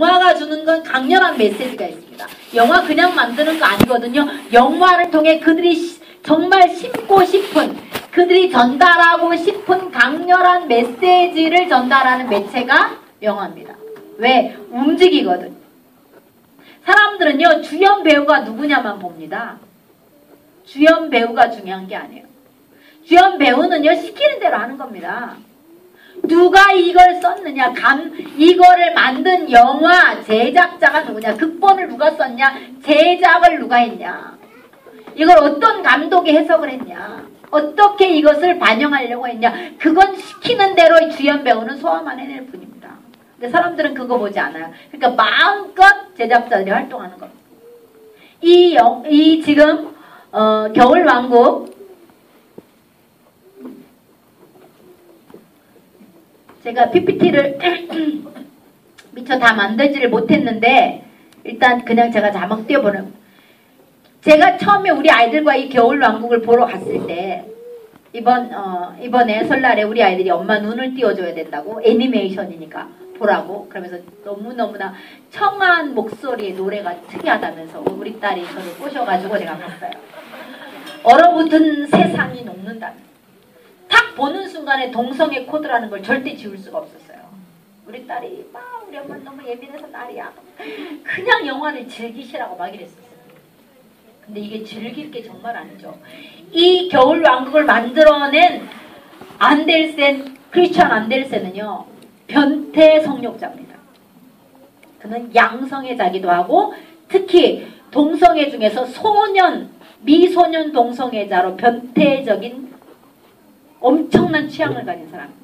영화가 주는 건 강렬한 메시지가 있습니다. 영화 그냥 만드는 거 아니거든요. 영화를 통해 그들이 정말 심고 싶은, 그들이 전달하고 싶은 강렬한 메시지를 전달하는 매체가 영화입니다. 왜? 움직이거든. 사람들은요, 주연 배우가 누구냐만 봅니다. 주연 배우가 중요한 게 아니에요. 주연 배우는요, 시키는 대로 하는 겁니다. 누가 이걸 썼느냐, 이거를 만든 영화 제작자가 누구냐, 극본을 누가 썼냐, 제작을 누가 했냐, 이걸 어떤 감독이 해석을 했냐, 어떻게 이것을 반영하려고 했냐, 그건 시키는 대로 주연 배우는 소화만 해낼 뿐입니다. 근데 사람들은 그거 보지 않아요. 그러니까 마음껏 제작자들이 활동하는 겁니다. 지금 겨울왕국, 제가 PPT를 미처 다 만들지를 못했는데 일단 그냥 제가 자막 띄워보는, 제가 처음에 우리 아이들과 이 겨울왕국을 보러 갔을 때 이번에 설날에 우리 아이들이 엄마 눈을 띄워줘야 된다고, 애니메이션이니까 보라고, 그러면서 너무너무나 청아한 목소리의 노래가 특이하다면서 우리 딸이 저를 꼬셔가지고 제가 봤어요. 얼어붙은 세상이 녹는다면서. 딱 보는 순간에 동성애 코드라는 걸 절대 지울 수가 없었어요. 우리 딸이 막 우리 엄마는 너무 예민해서 날이야, 그냥 영화를 즐기시라고 막 이랬었어요. 근데 이게 즐길 게 정말 아니죠. 이 겨울왕국을 만들어낸 크리스찬 안델센은요, 변태 성욕자입니다. 그는 양성애자기도 하고 특히 동성애 중에서 미소년 동성애자로 변태적인 엄청난 취향을 가진 사람입니다.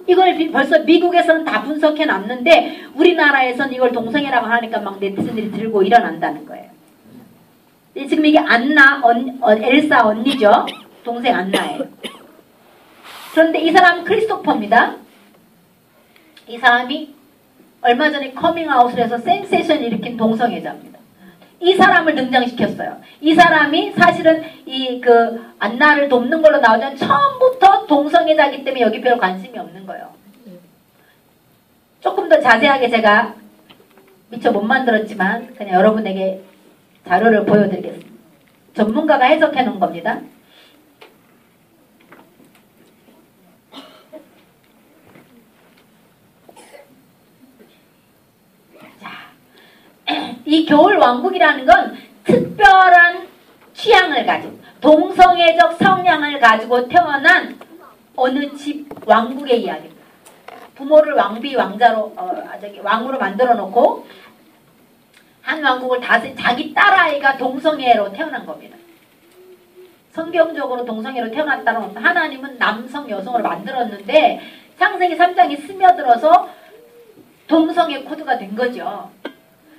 이걸 벌써 미국에서는 다 분석해 놨는데 우리나라에서는 이걸 동성애라고 하니까 막 네티즌들이 들고 일어난다는 거예요. 지금 이게 엘사 언니죠. 동생 안나예요. 그런데 이 사람은 크리스토퍼입니다. 이 사람이 얼마 전에 커밍아웃을 해서 센세이션을 일으킨 동성애자입니다. 이 사람을 등장시켰어요. 이 사람이 사실은 안나를 돕는 걸로 나오면 처음부터 동성애자이기 때문에 여기 별 관심이 없는 거예요. 조금 더 자세하게 제가 미처 못 만들었지만 그냥 여러분에게 자료를 보여드리겠습니다. 전문가가 해석해 놓은 겁니다. 이 겨울왕국이라는 건 특별한 취향을 가진 동성애적 성향을 가지고 태어난 어느 집 왕국의 이야기입니다. 부모를 왕으로 만들어 놓고 한 왕국을 다스린 자기 딸아이가 동성애로 태어난 겁니다. 성경적으로 동성애로 태어났다는 건 하나님은 남성 여성으로 만들었는데 창세기 3장이 스며들어서 동성애 코드가 된 거죠.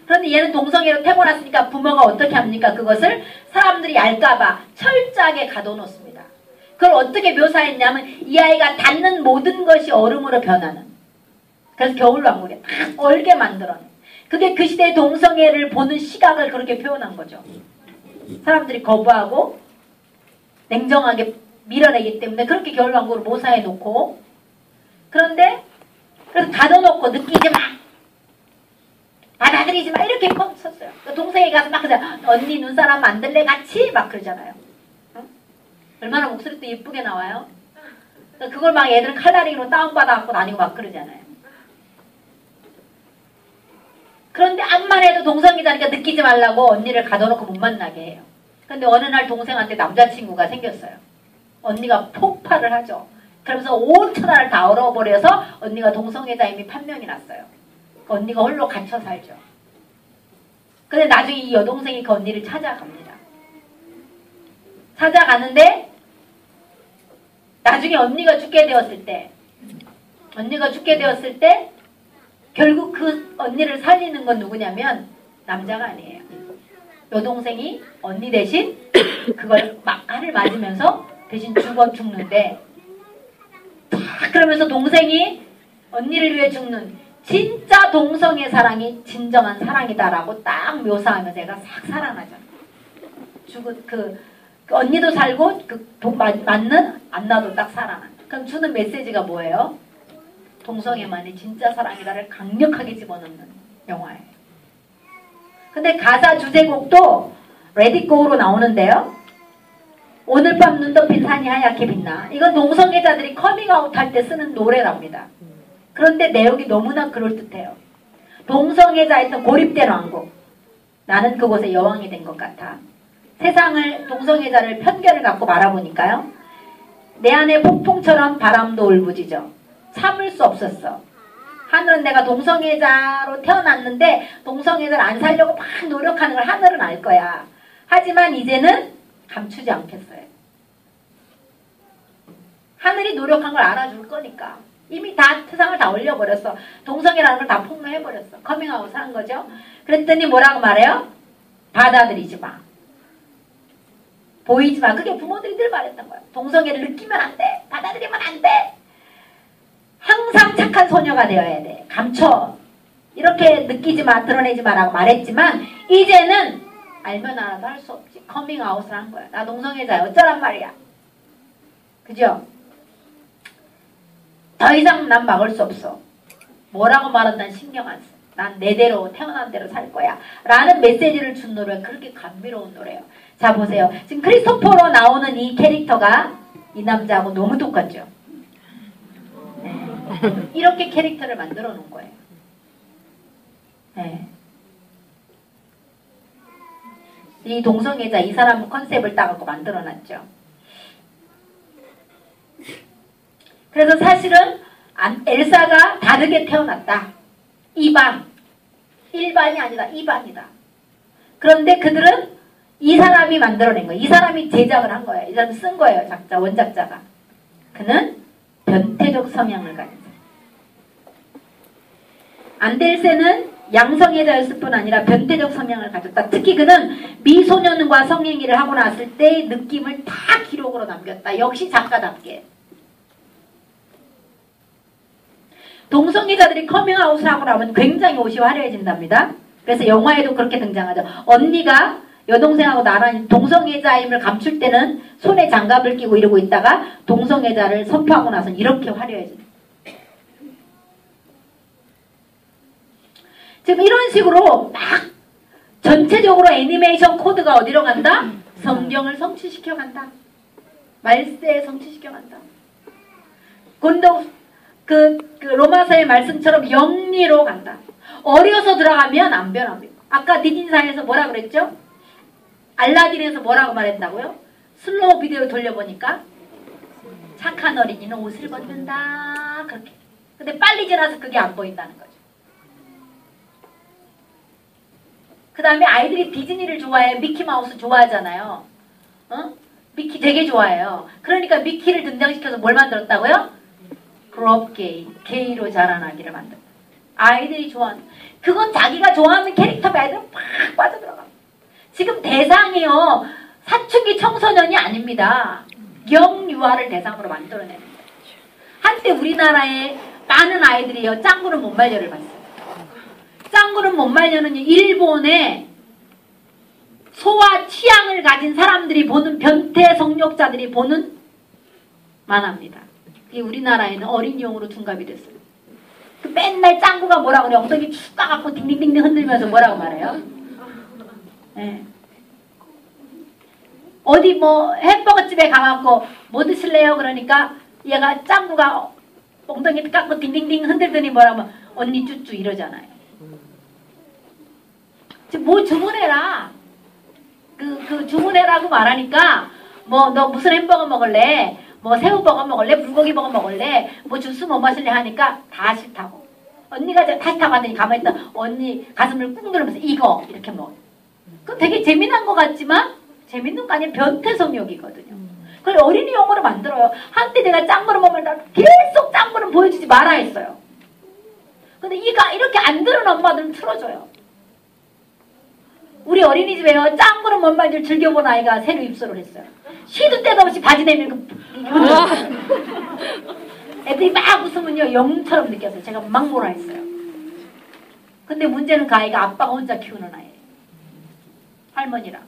그런데 얘는 동성애로 태어났으니까 부모가 어떻게 합니까? 그것을 사람들이 알까봐 철저하게 가둬놓습니다. 그걸 어떻게 묘사했냐면 이 아이가 닿는 모든 것이 얼음으로 변하는, 그래서 겨울왕국에 딱 얼게 만들어낸, 그게 그 시대의 동성애를 보는 시각을 그렇게 표현한 거죠. 사람들이 거부하고 냉정하게 밀어내기 때문에 그렇게 겨울왕국을 모사해놓고, 그런데 그래서 가둬놓고 느끼지 마, 받아들이지 마, 이렇게 섰어요. 동생이 가서 막 그래서 언니 눈사람 만들래 같이 막 그러잖아요. 응? 얼마나 목소리도 예쁘게 나와요. 그걸 막 애들은 칼라링으로 다운받아갖고 다니고 막 그러잖아요. 그런데 암만 해도 동성이다니까 느끼지 말라고 언니를 가둬놓고 못 만나게 해요. 근데 어느 날 동생한테 남자친구가 생겼어요. 언니가 폭발을 하죠. 그러면서 온 천하를 다 얼어버려서 언니가 동성애자임이 판명이 났어요. 언니가 홀로 갇혀 살죠. 근데 나중에 이 여동생이 그 언니를 찾아갑니다. 찾아가는데 나중에 언니가 죽게 되었을 때 결국 그 언니를 살리는 건 누구냐면 남자가 아니에요. 여동생이 언니 대신 그걸 알을 맞으면서 대신 죽는데, 그러면서 동생이 언니를 위해 죽는 진짜 동성애 사랑이 진정한 사랑이다라고 딱 묘사하면서 애가 싹 살아나죠. 그 언니도 살고 맞는 안나도 딱 살아나. 그럼 주는 메시지가 뭐예요? 동성애만이 진짜 사랑이다를 강력하게 집어넣는 영화예요. 근데 가사 주제곡도 레디고로 나오는데요. 오늘 밤 눈 덮인 산이 하얗게 빛나. 이건 동성애자들이 커밍아웃 할 때 쓰는 노래랍니다. 그런데 내용이 너무나 그럴듯해요. 동성애자였던 고립된 왕국. 나는 그곳의 여왕이 된 것 같아. 세상을 동성애자를 편견을 갖고 바라보니까요. 내 안에 폭풍처럼 바람도 울부짖어. 참을 수 없었어. 하늘은 내가 동성애자로 태어났는데 동성애자를 안 살려고 막 노력하는 걸 하늘은 알 거야. 하지만 이제는 감추지 않겠어요. 하늘이 노력한 걸 알아줄 거니까. 이미 다 세상을 다 올려버렸어. 동성애라는 걸 다 폭로해버렸어. 커밍아웃을 한 거죠. 그랬더니 뭐라고 말해요? 받아들이지 마. 보이지 마. 그게 부모들이 늘 말했던 거야. 동성애를 느끼면 안 돼. 받아들이면 안 돼. 항상 착한 소녀가 되어야 돼. 감춰. 이렇게 느끼지 마. 드러내지 마라고 말했지만 이제는 알면 알아도 할 수 없지. 커밍아웃을 한 거야. 나 동성애자야. 어쩌란 말이야. 그죠? 더 이상 난 막을 수 없어. 뭐라고 말하든 난 신경 안 써. 난 내대로 태어난 대로 살 거야. 라는 메시지를 준 노래가 그렇게 감미로운 노래예요. 자 보세요. 지금 크리스토퍼로 나오는 이 캐릭터가 이 남자하고 너무 똑같죠. 네. 이렇게 캐릭터를 만들어 놓은 거예요. 네. 이 동성애자 이 사람 컨셉을 따갖고 만들어 놨죠. 그래서 사실은 엘사가 다르게 태어났다. 2반. 1반이 아니다. 2반이다. 그런데 그들은 이 사람이 만들어낸 거예요. 이 사람이 제작을 한 거예요. 이 사람이 쓴 거예요. 작자, 원작자가. 그는 변태적 성향을 가진 사람. 안델센은 양성애자였을 뿐 아니라 변태적 성향을 가졌다. 특히 그는 미소년과 성행위를 하고 났을 때의 느낌을 다 기록으로 남겼다. 역시 작가답게. 동성애자들이 커밍아웃을 하고 나면 굉장히 옷이 화려해진답니다. 그래서 영화에도 그렇게 등장하죠. 언니가 여동생하고 나란히 동성애자임을 감출 때는 손에 장갑을 끼고 이러고 있다가 동성애자를 선포하고 나서는 이렇게 화려해진다. 지금 이런 식으로 막 전체적으로 애니메이션 코드가 어디로 간다? 성경을 성취시켜 간다. 말세에 성취시켜 간다. 그 로마서의 말씀처럼 영리로 간다. 어려서 들어가면 안 변합니다. 아까 디딘사에서 뭐라 그랬죠? 알라딘에서 뭐라고 말했다고요? 슬로우 비디오 돌려보니까 착한 어린이는 옷을 벗는다. 그렇게. 근데 빨리 지나서 그게 안 보인다는 거죠. 그 다음에 아이들이 디즈니를 좋아해. 미키마우스 좋아하잖아요. 어? 미키 되게 좋아해요. 그러니까 미키를 등장시켜서 뭘 만들었다고요? 그룹 게이. 게이로 자라나기를 만들었다. 아이들이 좋아하는. 그건 자기가 좋아하는 캐릭터가 아이들은 팍 빠져들어가. 지금 대상이요. 사춘기 청소년이 아닙니다. 영유아를 대상으로 만들어내는 거예요. 한때 우리나라에 많은 아이들이요. 짱구는 못 말려를 봤어요. 짱구는 못 말려는 일본의 소아 취향을 가진 사람들이 보는 변태 성욕자들이 보는 만화입니다. 이게 우리나라에는 어린이용으로 둔갑이 됐어요. 그 맨날 짱구가 뭐라고 그래. 엉덩이 축 까갖고 딩딩딩딩 흔들면서 뭐라고 말해요? 네. 어디 뭐 햄버거 집에 가갖고 뭐 드실래요? 그러니까 얘가 짱구가 엉덩이 깎고 딩딩딩 흔들더니 뭐라고 언니 쭈쭈 이러잖아요. 지금 뭐 주문해라. 그 주문해라고 말하니까 뭐 너 무슨 햄버거 먹을래? 뭐 새우버거 먹을래? 불고기버거 먹을래? 뭐 주스 뭐 마실래? 하니까 다 싫다고. 언니가 다시 타고 하더니 가만히 있다. 언니 가슴을 꾹 누르면서 이거 이렇게 먹어. 그건 되게 재미난 것 같지만 재밌는 거 아니면 변태 성욕이거든요. 그걸 어린이 용어로 만들어요. 한때 내가 짱구를 먹으면 계속 짱구를 보여주지 마라 했어요. 근데 이가 이렇게 안 들은 엄마들은 틀어줘요. 우리 어린이집에요. 짱구는 뭔 말인지 즐겨본 아이가 새로 입소를 했어요. 시도 때도 없이 바지 내밀고 애들이 막 웃으면요. 영처럼 느꼈어요. 제가 막 뭐라 했어요. 근데 문제는 그 아이가 아빠가 혼자 키우는 아이예요. 할머니랑.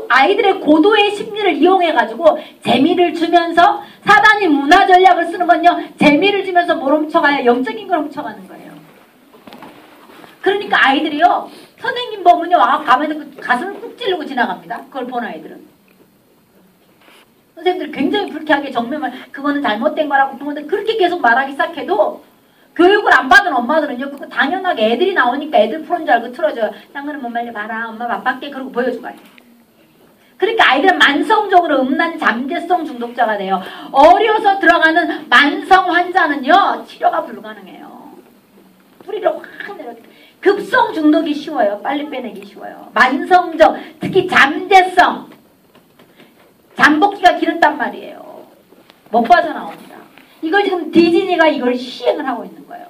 아이들의 고도의 심리를 이용해가지고 재미를 주면서 사단이 문화 전략을 쓰는 건요. 재미를 주면서 뭘 훔쳐가요? 영적인 걸 훔쳐가는 거예요. 그러니까 아이들이요. 선생님 보면요. 가면서 가슴을 꾹 찌르고 지나갑니다. 그걸 본 아이들은. 선생님들 굉장히 불쾌하게 정면을 그거는 잘못된 거라고 부모들 그렇게 계속 말하기 시작해도 교육을 안 받은 엄마들은요. 그거 당연하게 애들이 나오니까 애들 프로인 줄 알고 틀어줘요. 짱구는 못 말려봐라. 엄마 바빠게 그러고 보여주고 가요. 그러니까 아이들은 만성적으로 음란 잠재성 중독자가 돼요. 어려서 들어가는 만성 환자는요. 치료가 불가능해요. 뿌리를 확 내려. 급성 중독이 쉬워요. 빨리 빼내기 쉬워요. 만성적, 특히 잠재성. 잠복기가 길었단 말이에요. 못 빠져나옵니다. 이걸 지금 디즈니가 이걸 시행을 하고 있는 거예요.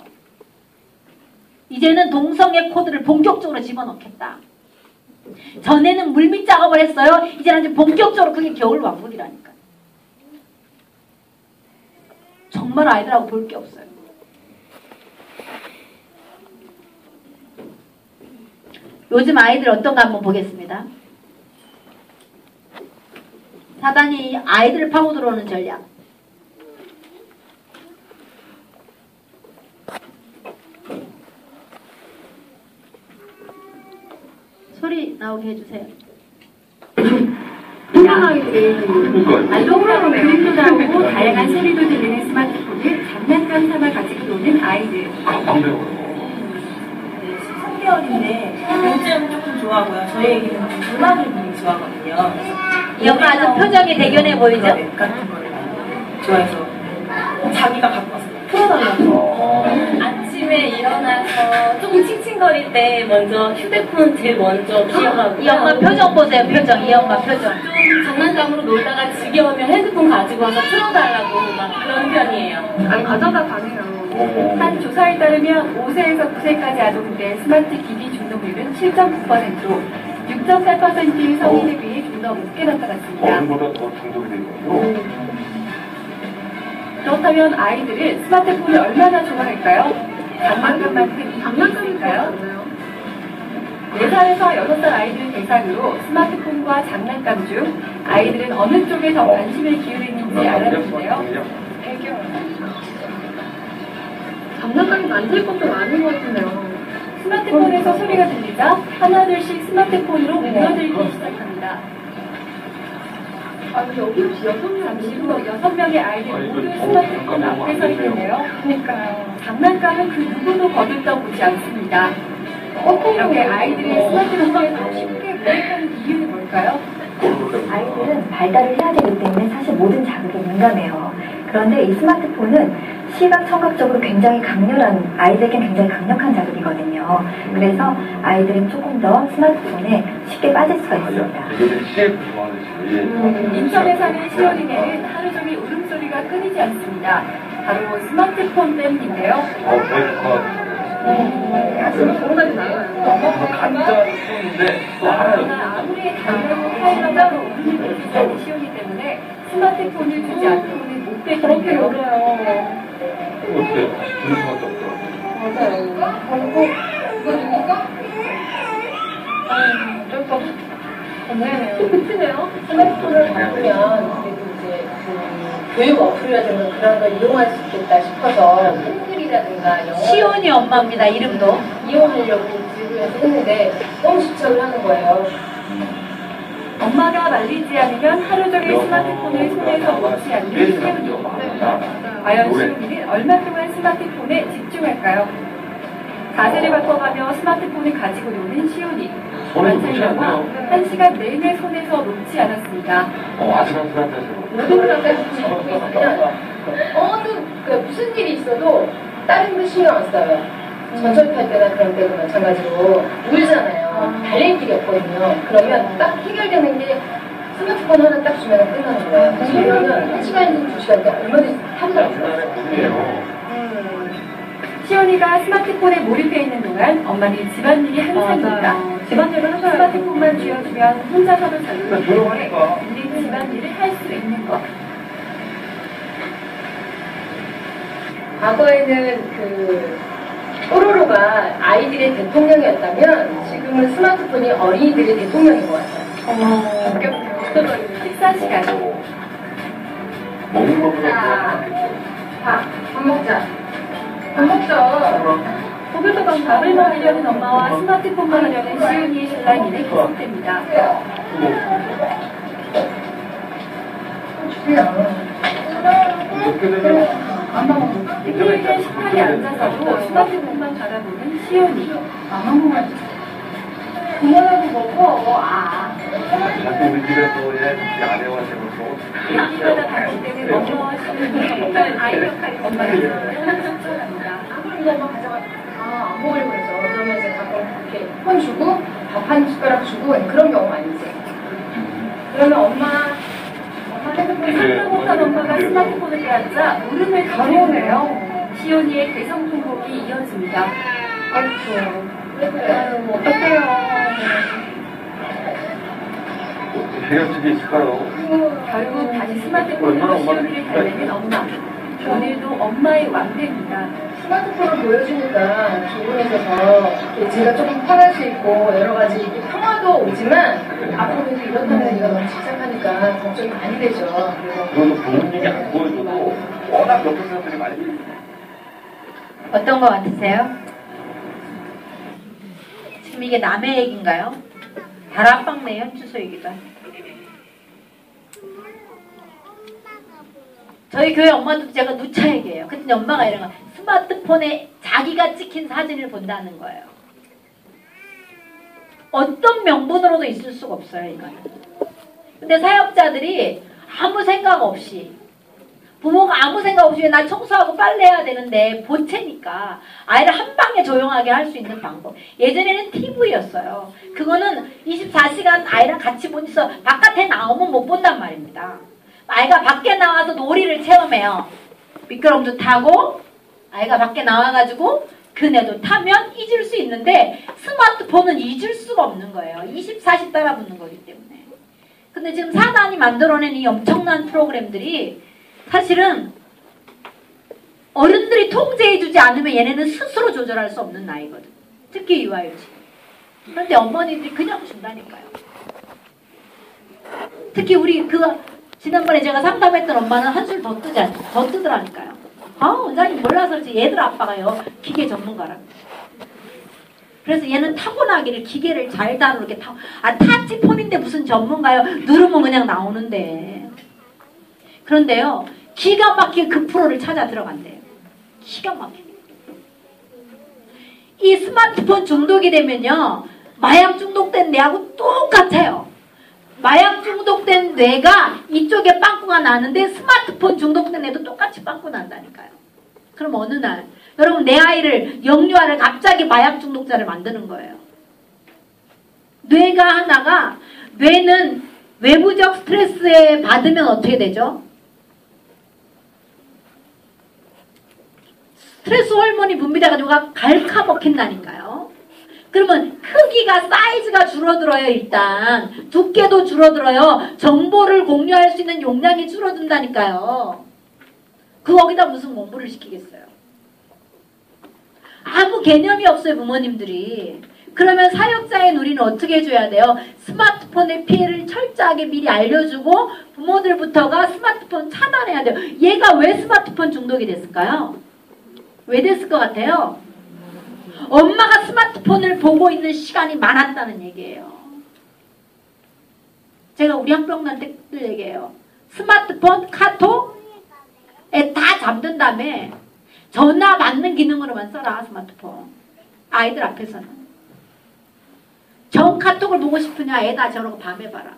이제는 동성애 코드를 본격적으로 집어넣겠다. 전에는 물밑 작업을 했어요. 이제는 본격적으로 그게 겨울왕국이라니까. 정말 아이들하고 볼 게 없어요. 요즘 아이들 어떤가 한번 보겠습니다. 사단이 아이들을 파고 들어오는 전략. 소리 나오게 해주세요. 알록달록 그림도 나오고 다양한 소리도 들리는 스마트폰을 장난감 삼아 가지고 노는 아이들. 3개월인데 경제는 조금 좋아하고요. 저희 애기는 음악을 굉장히 좋아하거든요. 이 엄마 아주 표정이 대견해 보이죠? 같은 걸 좋아해서 자기가 갖고 왔어요. 풀어달라고. 아침에 일어나서 조금 칭칭거릴 때 먼저 휴대폰 제일 먼저 기억하고 이 엄마 표정 보세요. 표정. 이 엄마 표정. 좀 장난감으로 놀다가 지겨우면 핸드폰 가지고 와서 틀어달라고 막 그런 편이에요. 아니 가져다 가네요. 한 조사에 따르면 5세에서 9세까지 아동들의 스마트 기기 중독률은 7.9%로 6.8%의 성인에 비해 좀 더 높게 나타났습니다. 어른보다 더 중독이 되거든요. 그렇다면 아이들은 스마트폰을 얼마나 좋아할까요? 장난감만큼 장난감일까요? 4살에서 6살 아이들 대상으로 스마트폰과 장난감 중 아이들은 어느 쪽에 더 관심을 기울이는지 알아보는데요. 장난감이 만질 것도 많은 것 같은데요. 스마트폰에서 소리가 들리자 하나둘씩 스마트폰으로 물어들기 시작합니다. 잠시 후 6명의 아이들 모두 스마트폰 앞에 서 있는데요. 그러니까요. 장난감은 그 누구도 거들떠보지 않습니다. 이렇게 아이들이 스마트폰에 더 쉽게 몰입하는 이유는 뭘까요? 아이들은 발달을 해야 되기 때문에 사실 모든 자극에 민감해요. 그런데 이 스마트폰은 시각, 청각적으로 굉장히 강렬한, 아이들에겐 굉장히 강력한 자극이거든요. 그래서 아이들은 조금 더 스마트폰에 쉽게 빠질 수가 있습니다. 인천에 사는 시원이네는 하루 종일 울음소리가 끊이지 않습니다. 바로 스마트폰 때문인데요. 간단한데 또 알아요. 아무리 달려고 하이라고 울음을 내지 않는 시원이 때문에 스마트폰을 주지 않고는 못 빼기는데요. 어떻게 들을 수밖에 없더라고요. 맞아요. 이거 누굴까? 어쩔 수 없어. 끝이네요. 스마트폰을 바꾸면 그래도 이제 그 교육 어플이라든가 그런 걸 이용할 수 있겠다 싶어서 한글이라든가 영어 시온이 엄마입니다. 이름도. 이용하려고 들고해서 했는데 너무 집착을 하는 거예요. 엄마가 말리지 않으면 하루 종일 스마트폰을 손에서 놓지 않는 시온이. 과연 시온이는 얼마 동안 스마트폰에 집중할까요? 자세를 바꿔가며 스마트폰을 가지고 노는 시온이. 관찰 결과 1시간 내내 손에서 놓지 않았습니다. 아슬아슬하다서. 모든 사람들 집중이 있으면 어느 무슨 일이 있어도 다른 거 신경 안 써요. 전철 탈 때나 그런 때도 마찬가지로 울잖아요. 달릴 길이 없거든요. 그러면 딱 해결되는 게 스마트폰 하나 딱 주면 끝나는 거예요. 그러면 1시간이든 2시간이든 얼마든지 타더라고요. 시온이가 스마트폰에 몰입해 있는 동안 엄마는 집안일이 한창입니다. 집안일을 하셔야 스마트폰만 쥐어주면 혼자서도 잘 놀기 때문에 우리 집안일을 할 수 있는 것. 과거에는 그 뽀로로가 아이들의 대통령이었다면 지금 요즘은 스마트폰이 어린이들의 대통령인 것 같아요. 식사 시간. 먹는 것보다 밥 먹자. 밥 먹자. 고글고글 밥을 먹으려는 엄마와 스마트폰만 하려는 시윤이의 신랑이는 계속됩니다. 이렇게 되면 TV에 식탁에 앉아서도 스마트폰만 바라보는 시윤이. 그만하고 먹어. 자꾸 우리 집에서 얘 아내와 제가 아기마다 다를 때는 엄마와 시윤이 정말 아이 역할이 엄마를 쫓아갑니다. 이거 엄마 가져가. 안 먹으려고 그러죠. 그러면 이제 가끔 이렇게 폰 주고 밥 한 숟가락 주고 그런 경우 많이지. 그러면 엄마 핸드폰 살다 못한 엄마가 스마트폰을 빼앗자 울음을 터뜨리네요. 시윤이의 개성 통곡이 이어집니다. 어떡해요. 해결책이 게 있을까요? 결국 다시 스마트폰으로 시윤이를 달래는 엄마. 오늘도 엄마의 왕래입니다. 스마트폰을 보여주니까 기분에서 제가 조금 편할 수 있고 여러 가지 평화도 오지만 앞으로 이렇다면 얘가 너무 집착하니까 걱정이 많이 되죠. 그래서 그것도 부모님이 안 보여줘도 워낙 옆에 사람들이 많이 어떤 거 같으세요? 지금 이게 남의 얘기인가요? 다락방네 현주소 얘기다. 저희 교회 엄마도 제가 누차 얘기해요. 근데 엄마가 이런 거 스마트폰에 자기가 찍힌 사진을 본다는 거예요. 어떤 명분으로도 있을 수가 없어요, 이거는. 근데 사역자들이 아무 생각 없이 부모가 아무 생각 없이 나 청소하고 빨래해야 되는데 보채니까 아이를 한 방에 조용하게 할 수 있는 방법. 예전에는 TV였어요. 그거는 24시간 아이랑 같이 보면서 바깥에 나오면 못 본단 말입니다. 아이가 밖에 나와서 놀이를 체험해요. 미끄럼도 타고 아이가 밖에 나와가지고 그네도 타면 잊을 수 있는데 스마트폰은 잊을 수가 없는 거예요. 24시 따라 붙는 거기 때문에. 근데 지금 사단이 만들어낸 이 엄청난 프로그램들이 사실은 어른들이 통제해주지 않으면 얘네는 스스로 조절할 수 없는 나이거든. 특히 유아유치. 그런데 어머니들이 그냥 준다니까요. 특히 우리 지난번에 제가 상담했던 엄마는 한술 더 뜨더라니까요. 원장님 몰라서 그렇지 얘들 아빠가요 기계 전문가랍니다. 그래서 얘는 타고나기를 기계를 잘 다루게 타치폰인데 무슨 전문가요? 누르면 그냥 나오는데. 그런데요 기가 막히게 그 프로를 찾아 들어간대요. 기가 막히게. 이 스마트폰 중독이 되면요 마약 중독된 뇌하고 똑같아요. 마약 중독된 뇌가 이쪽에 빵꾸가 나는데 스마트폰 중독된 애도 똑같이 빵꾸 난다니까요. 그럼 어느 날 여러분 내 아이를 영유아를 갑자기 마약 중독자를 만드는 거예요. 뇌는 외부적 스트레스에 받으면 어떻게 되죠? 스트레스 호르몬이 분비돼가지고 갈카먹힌다니까요. 그러면 크기가 사이즈가 줄어들어요. 일단 두께도 줄어들어요. 정보를 공유할 수 있는 용량이 줄어든다니까요. 거기다 무슨 공부를 시키겠어요. 아무 개념이 없어요. 부모님들이. 그러면 사역자인 우리는 어떻게 해줘야 돼요? 스마트폰의 피해를 철저하게 미리 알려주고 부모들부터가 스마트폰 차단해야 돼요. 얘가 왜 스마트폰 중독이 됐을까요? 왜 됐을 것 같아요? 엄마가 스마트폰을 보고 있는 시간이 많았다는 얘기예요. 제가 우리 학부형한테 늘 얘기해요. 스마트폰, 카톡에 다 잠든 다음에 전화 받는 기능으로만 써라. 스마트폰. 아이들 앞에서는. 정 카톡을 보고 싶으냐 애다 저러고 밤에 봐라.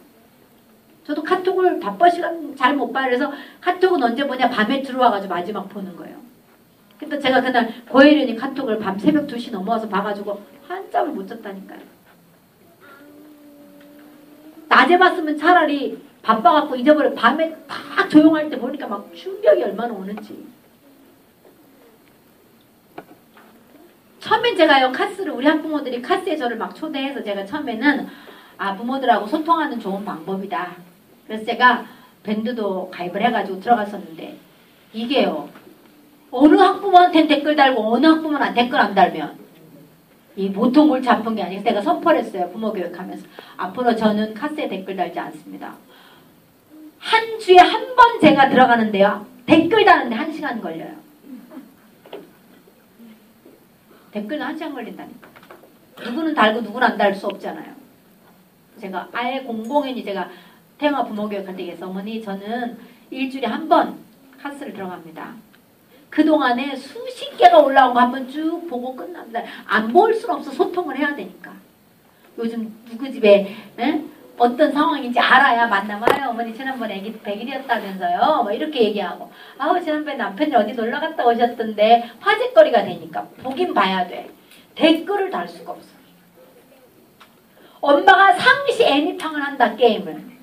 저도 카톡을 바빠 시간 잘 못 봐요. 그래서 카톡은 언제 보냐 밤에 들어와가지고 마지막 보는 거예요. 근데 제가 그날 고혜련이 카톡을 밤 새벽 2시 넘어와서 봐가지고 한참을 못 잤다니까요. 낮에 봤으면 차라리 바빠갖고 잊어버려. 밤에 딱 조용할 때 보니까 막 충격이 얼마나 오는지. 처음엔 제가요 카스를 우리 학부모들이 카스에 저를 막 초대해서 제가 처음에는 부모들하고 소통하는 좋은 방법이다. 그래서 제가 밴드도 가입을 해가지고 들어갔었는데 이게요 어느 학부모한테는 댓글 달고 어느 학부모는 댓글 안 달면 이 보통 골치 아픈 게 아니고 내가 선포를 했어요. 부모 교육하면서. 앞으로 저는 카스에 댓글 달지 않습니다. 한 주에 한 번 제가 들어가는데요. 댓글 다는데 1시간 걸려요. 댓글은 1시간 걸린다니까. 누구는 달고 누구는 안 달 수 없잖아요. 제가 아예 공공연히 제가 태영아 부모 교육할 때 얘기해서 어머니 저는 일주일에 한 번 카스를 들어갑니다. 그동안에 수십 개가 올라오고 한번 쭉 보고 끝납니다. 안 볼 수는 없어. 소통을 해야 되니까. 요즘 누구 집에 어떤 상황인지 알아야 만나봐요. 어머니 지난번에 애기 100일이었다면서요. 뭐 이렇게 얘기하고 아우 지난번에 남편이 어디 놀러 갔다 오셨던데 화제거리가 되니까 보긴 봐야 돼. 댓글을 달 수가 없어. 엄마가 상시 애니팡을 한다 게임을.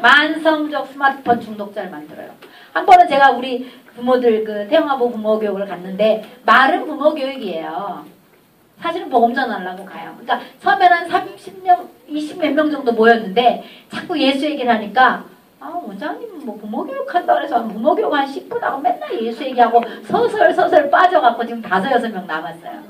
만성적 스마트폰 중독자를 만들어요. 한 번은 제가 우리 부모들 그 태영아부 부모 교육을 갔는데 말은 부모 교육이에요. 사실은 보험 전하려고 가요. 그러니까 처음에는 한 30명, 20몇 명 정도 모였는데 자꾸 예수 얘기를 하니까 아 원장님 뭐 부모 교육한다고 해서 부모 교육 한 10분 하고 맨날 예수 얘기하고 서슬 빠져갖고 지금 5, 6명 남았어요.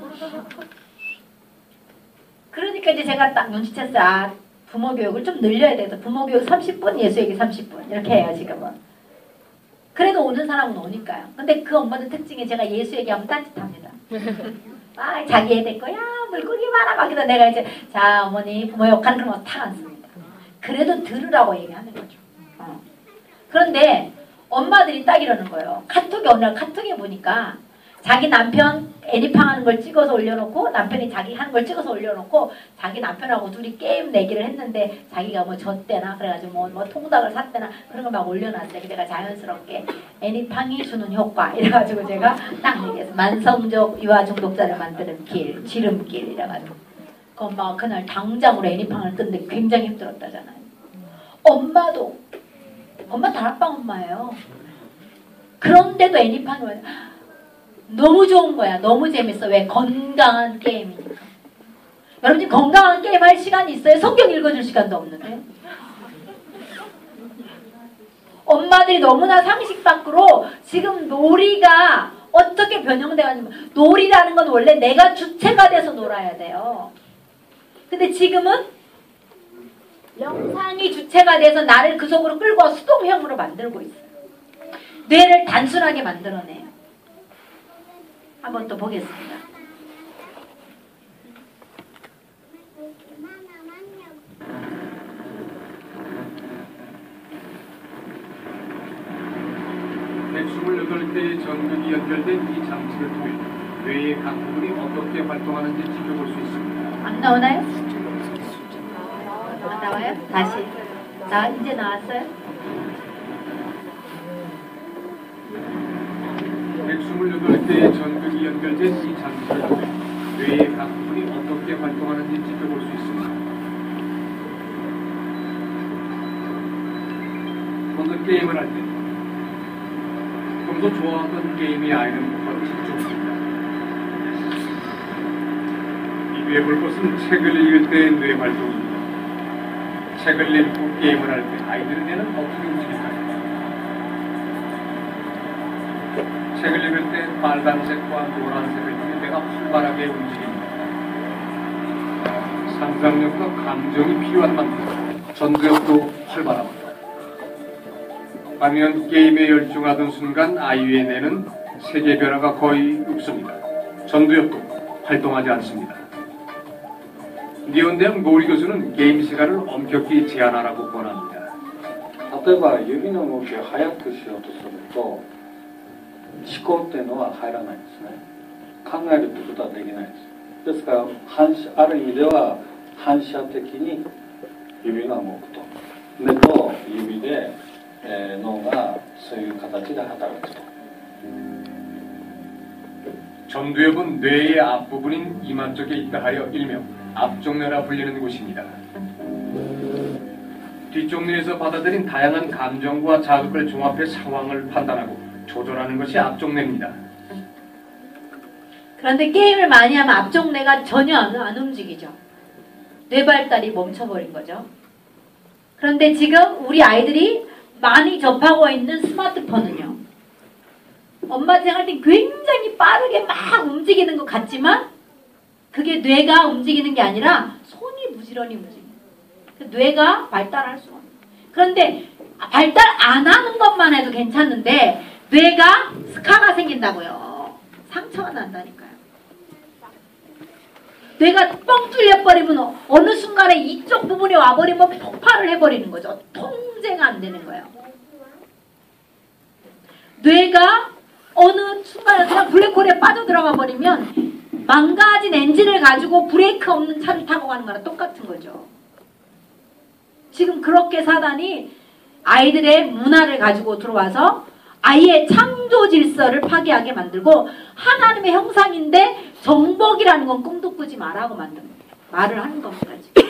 그러니까 이제 제가 딱 눈치챘어요. 아, 부모 교육을 좀 늘려야 돼서 부모 교육 30분, 예수 얘기 30분 이렇게 해요 지금은. 그래도 오는 사람은 오니까요. 근데 그 엄마들 특징이 제가 예수 얘기하면 딴짓합니다. 아 자기 애 될 거야 물고기 많아 막 이러다 내가 이제 자 어머니 부모 욕하는 그런 거 다 안 씁니다. 그래도 들으라고 얘기하는 거죠. 그런데 엄마들이 딱 이러는 거예요. 카톡에 어느 날 카톡에 보니까 자기 남편 애니팡 하는 걸 찍어서 올려놓고 남편이 자기 하는 걸 찍어서 올려놓고 자기 남편하고 둘이 게임 내기를 했는데 자기가 뭐 졌대나 그래가지고 뭐 통닭을 샀대나 그런 걸 막 올려놨어요. 내가 자연스럽게 애니팡이 주는 효과 이래가지고 제가 딱 얘기해서 만성적 유아 중독자를 만드는 길 지름길 이래가지고 그 엄마가 그날 당장으로 애니팡을 끄는데 굉장히 힘들었다잖아요. 엄마도 엄마 다락방 엄마예요. 그런데도 애니팡이 와요. 너무 좋은 거야. 너무 재밌어. 왜? 건강한 게임이니까. 여러분 지금 건강한 게임 할 시간이 있어요? 성경 읽어줄 시간도 없는데. 엄마들이 너무나 상식 밖으로 지금 놀이가 어떻게 변형돼가지고 놀이라는 건 원래 내가 주체가 돼서 놀아야 돼요. 근데 지금은 영상이 주체가 돼서 나를 그 속으로 끌고 수동형으로 만들고 있어요. 뇌를 단순하게 만들어내요. 한번 또 보겠습니다. (128개의) 전극이 연결된 이 장치를 통해 뇌의 각 부분이 어떻게 활동하는지 지켜볼 수 있습니다. 안 나오나요? 안 나와요? 다시. 자, 이제 나왔어요? 128개의 전극이 연결된 이 장치를 통해 뇌의 각 부분이 어떻게 활동하는지 지켜볼 수 있습니다. 먼저 게임을 할 때 평소 좋아하던 게임이 아이는 더 집중합니다. 이후에 볼 것은 책을 읽을 때의 뇌 활동입니다. 책을 읽고 게임을 할 때 아이들의 뇌는 어떻게 움직일까요? 책을 읽을 때 빨간색과 노란색을 통해 뇌가 활발하게 움직입니다. 상상력과 감정이 필요한 만큼 전두엽도 활발합니다. 반면 게임에 열중하던 순간 아이의 뇌는 세계 변화가 거의 없습니다. 전두엽도 활동하지 않습니다. 니온대학 노리 교수는 게임 시간을 엄격히 제한하라고 권합니다. 例えば指の動きを速くしようとすると思考っていうのは入らないんですね。考えるってことはできないです。ですからある意味では反射的に指が動くと。目と指で、脳がそういう形で働くと。 전두엽은 뇌의 앞부분인 이마 쪽에 있다 하여 일명 앞쪽뇌라 불리는 곳입니다. 뒤쪽 뇌에서 받아들인 다양한 감정과 자극을 종합해 상황을 판단하고 조절하는 것이 앞쪽뇌입니다. 그런데 게임을 많이 하면 앞쪽 뇌가 전혀 안 움직이죠. 뇌 발달이 멈춰버린 거죠. 그런데 지금 우리 아이들이 많이 접하고 있는 스마트폰은요. 엄마 생각할 때 굉장히 빠르게 막 움직이는 것 같지만 그게 뇌가 움직이는 게 아니라 손이 부지런히 움직여요. 뇌가 발달할 수가 없어요. 그런데 발달 안 하는 것만 해도 괜찮은데 뇌가 스카가 생긴다고요. 상처가 난다니까요. 뇌가 뻥 뚫려버리면 어느 순간에 이쪽 부분이 와버리면 폭발을 해버리는 거죠. 통제가 안 되는 거예요. 뇌가 어느 순간에 그냥 블랙홀에 빠져들어가 버리면 망가진 엔진을 가지고 브레이크 없는 차를 타고 가는 거랑 똑같은 거죠. 지금 그렇게 사단이 아이들의 문화를 가지고 들어와서 아이의 창조 질서를 파괴하게 만들고 하나님의 형상인데 정복이라는 건 꿈도 꾸지 말라고 만든 말을 하는 겁니다. 지금.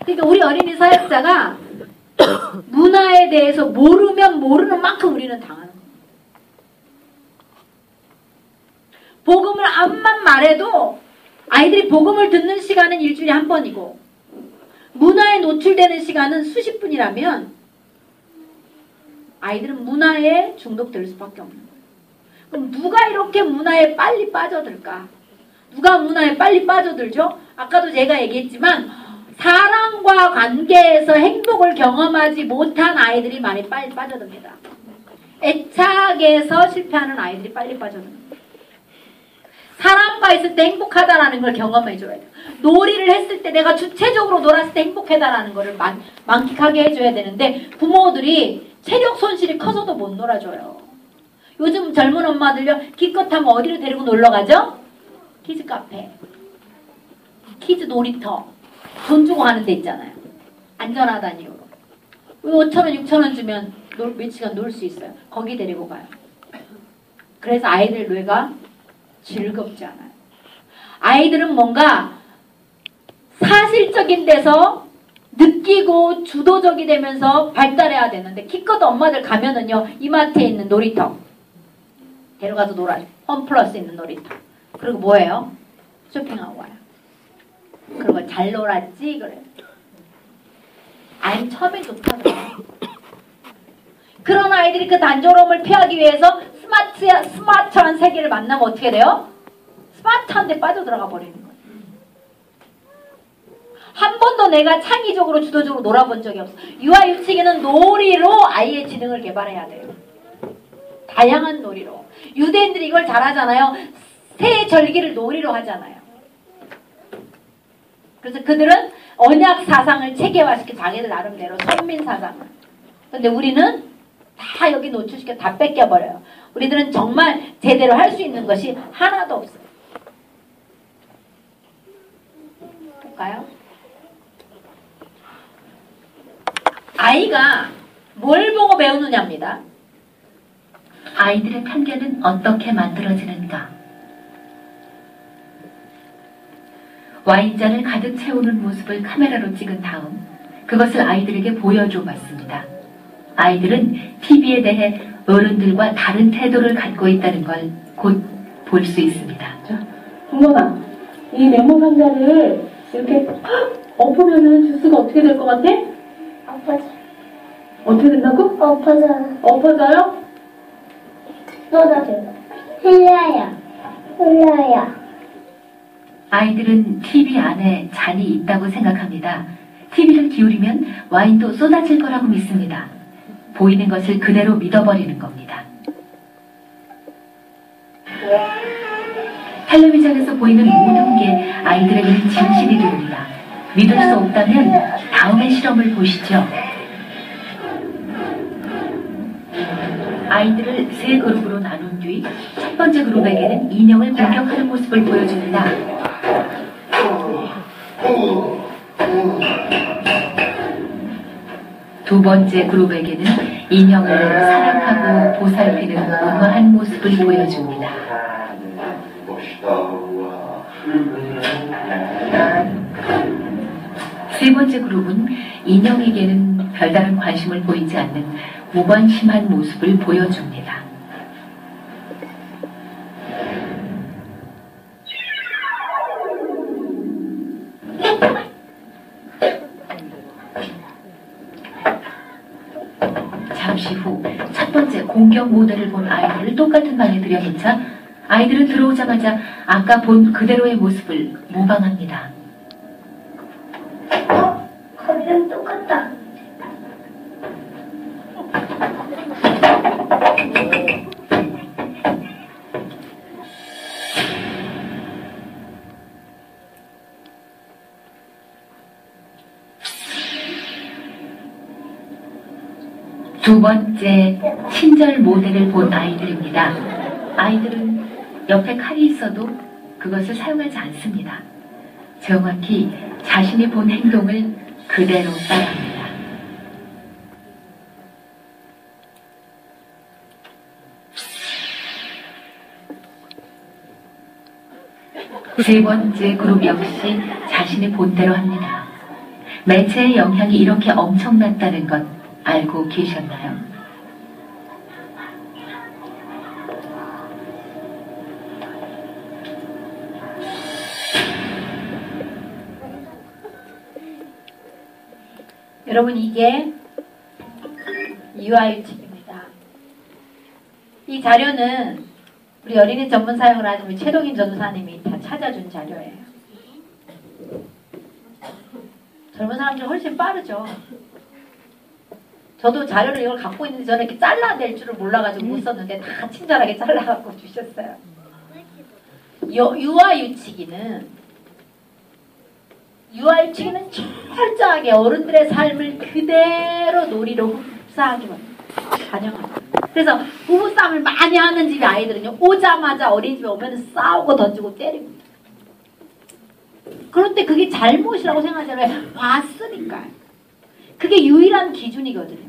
그러니까 우리 어린이 사역자가 문화에 대해서 모르면 모르는 만큼 우리는 당하는 거예요. 복음을 암만 말해도 아이들이 복음을 듣는 시간은 일주일에 한 번이고 문화에 노출되는 시간은 수십 분이라면 아이들은 문화에 중독될 수밖에 없는 거예요. 그럼 누가 이렇게 문화에 빨리 빠져들까? 누가 문화에 빨리 빠져들죠? 아까도 제가 얘기했지만 사랑과 관계에서 행복을 경험하지 못한 아이들이 많이 빨리 빠져듭니다. 애착에서 실패하는 아이들이 빨리 빠져듭니다. 사람과 있을 때 행복하다라는 걸 경험해줘야 돼요. 놀이를 했을 때 내가 주체적으로 놀았을 때 행복하다라는 걸 만끽하게 해줘야 되는데 부모들이 체력 손실이 커서도 못 놀아줘요. 요즘 젊은 엄마들요 기껏하면 어디로 데리고 놀러 가죠? 키즈 카페, 키즈 놀이터, 돈 주고 하는 데 있잖아요. 안전하다는 이유로. 5,000원, 6,000원 주면 몇 시간 놀 수 있어요. 거기 데리고 가요. 그래서 아이들 뇌가 즐겁지 않아요. 아이들은 뭔가 사실적인 데서 느끼고 주도적이 되면서 발달해야 되는데 키껏 엄마들 가면은요 이마트에 있는 놀이터 데려가서 놀아요. 홈플러스 있는 놀이터. 그리고 뭐예요? 쇼핑하고 와요. 그리고 잘 놀았지? 그래요. 아이 처음엔 좋다더라고요. 그런 아이들이 그 단조로움을 피하기 위해서 스마트한 세계를 만나면 어떻게 돼요? 스마트한 데 빠져들어가 버리는 거예요. 한 번도 내가 창의적으로 주도적으로 놀아본 적이 없어. 유아유치기는 놀이로 아이의 지능을 개발해야 돼요. 다양한 놀이로. 유대인들이 이걸 잘하잖아요. 새 절기를 놀이로 하잖아요. 그래서 그들은 언약 사상을 체계화시켜 자기들 나름대로 선민 사상을. 근데 우리는 다 여기 노출시켜 다 뺏겨버려요. 우리들은 정말 제대로 할 수 있는 것이 하나도 없어요. 볼까요? 아이가 뭘 보고 배우느냐입니다. 아이들의 편견은 어떻게 만들어지는가? 와인잔을 가득 채우는 모습을 카메라로 찍은 다음 그것을 아이들에게 보여줘 봤습니다. 아이들은 TV에 대해 어른들과 다른 태도를 갖고 있다는 걸 곧 볼 수 있습니다. 자, 동건아, 이 레몬 상자를 이렇게 엎으면은 주스가 어떻게 될 것 같아? 엎어져. 어떻게 된다고? 엎어져. 엎어져요? 쏟아져. 흘려요. 흘려요. 아이들은 TV 안에 잔이 있다고 생각합니다. TV를 기울이면 와인도 쏟아질 거라고 믿습니다. 보이는 것을 그대로 믿어버리는 겁니다. 텔레비전에서 보이는 모든 게 아이들에게는 진실이 됩니다. 믿을 수 없다면 다음의 실험을 보시죠. 아이들을 세 그룹으로 나눈 뒤 첫 번째 그룹에게는 인형을 공격하는 모습을 보여줍니다. 두 번째 그룹에게는 인형을 사랑하고 보살피는 온화한 모습을 보여줍니다. 세 번째 그룹은 인형에게는 별다른 관심을 보이지 않는 무관심한 모습을 보여줍니다. 잠시 후 첫 번째 공격 모델을 본 아이들을 똑같은 방에 들여놓자 아이들은 들어오자마자 아까 본 그대로의 모습을 모방합니다. 거기랑 똑같다. 두 번째 친절 모델을 본 아이들입니다. 아이들은 옆에 칼이 있어도 그것을 사용하지 않습니다. 정확히 자신이 본 행동을 그대로 따라합니다. 세 번째 그룹 역시 자신이 본대로 합니다. 매체의 영향이 이렇게 엄청났다는 것 알고 계셨나요? 여러분, 이게 유아유치입니다. 이 자료는 우리 어린이 전문 사역을 하는 우리 최동인 전도사님이 다 찾아준 자료예요. 젊은 사람들 훨씬 빠르죠. 저도 자료를 이걸 갖고 있는데 저는 이렇게 잘라낼 줄을 몰라가지고 못 썼는데 다 친절하게 잘라갖고 주셨어요. 유아유치기는 철저하게 어른들의 삶을 그대로 놀이로 흡사하게 반영합니다. 그래서 부부싸움을 많이 하는 집의 아이들은요, 오자마자 어린이집에 오면 싸우고 던지고 때리고. 그런데 그게 잘못이라고 생각하잖아요. 봤으니까요. 그게 유일한 기준이거든요.